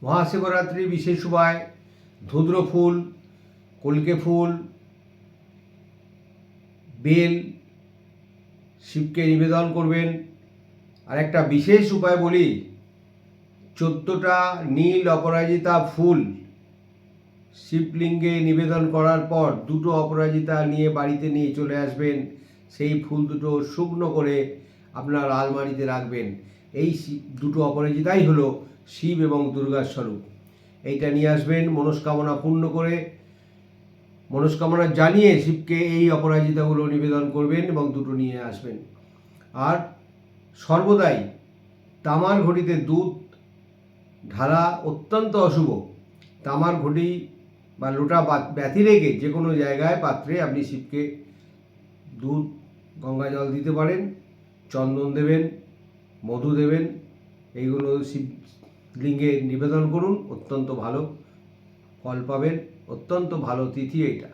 মহাশিবরাত্রি বিশেষ উপায় ধুদ্র ফুল, কলকে ফুল, বেল শিবকে নিবেদন করবেন। আর একটা বিশেষ উপায় বলি, 14টা নীল অপরাজিতা ফুল শিবলিঙ্গে নিবেদন করার পর 2টো অপরাজিতা নিয়ে বাড়িতে নিয়ে চলে আসবেন। সেই ফুল দুটো শুকনো করে আপনার আলমারিতে রাখবেন। এই 2টো অপরাজিতাই হলো শিব এবং দুর্গার স্বরূপ। এইটা নিয়ে আসবেন, মনস্কামনা পূর্ণ করে মনস্কামনা জানিয়ে শিবকে এই অপরাজিতাগুলো নিবেদন করবেন এবং 2টো নিয়ে আসবেন। আর সর্বদাই তামার ঘটিতে দুধ ঢালা অত্যন্ত অশুভ। তামার ঘটি বা লোটা ব্যতি রেখে যে কোনো জায়গায় পাত্রে আপনি শিবকে দুধ গঙ্গা জল দিতে পারেন, চন্দন দেবেন, মধু দেবেন, এইগুলো শিবলিঙ্গে নিবেদন করুন। অত্যন্ত ভালো ফল পাবেন, অত্যন্ত ভালো তিথি এইটা।